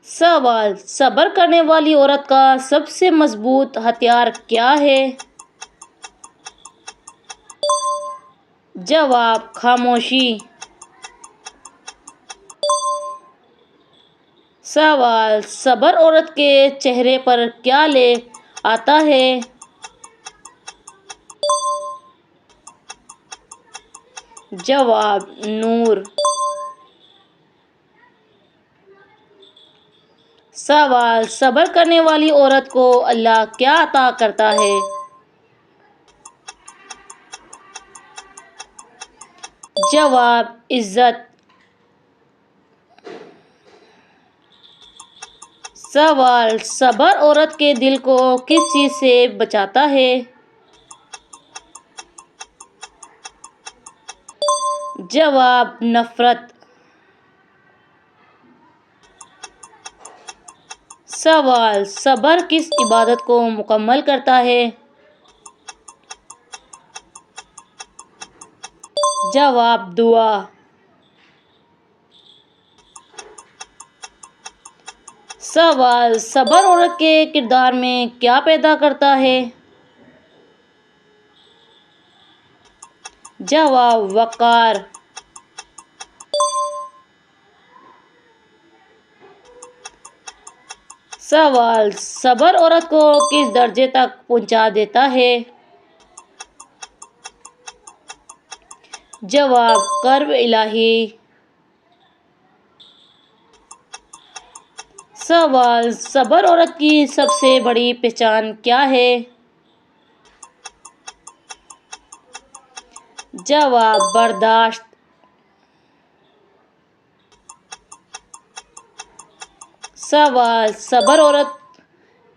سوال: صبر کرنے والی عورت کا سب سے مضبوط ہتھیار کیا ہے؟ جواب: خاموشی۔ سوال: صبر عورت کے چہرے پر کیا لے آتا ہے؟ جواب: نور۔ سوال: صبر کرنے والی عورت کو اللہ کیا عطا کرتا ہے؟ جواب: عزت۔ سوال: صبر عورت کے دل کو کس چیز سے بچاتا ہے؟ جواب: نفرت۔ سوال: صبر کس عبادت کو مکمل کرتا ہے؟ جواب: دعا۔ سوال: صبر عورت کے کردار میں کیا پیدا کرتا ہے؟ جواب: وقار۔ سوال: صبر عورت کو کس درجے تک پہنچا دیتا ہے؟ جواب: قرب الہی۔ سوال: صبر عورت کی سب سے بڑی پہچان کیا ہے؟ جواب: برداشت۔ سوال: صبر عورت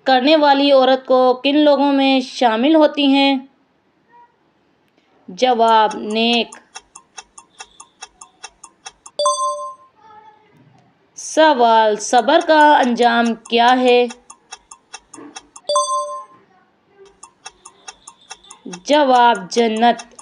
کرنے والی عورت کو کن لوگوں میں شامل ہوتی ہیں؟ جواب: نیک۔ سوال: صبر کا انجام کیا ہے؟ جواب: جنت۔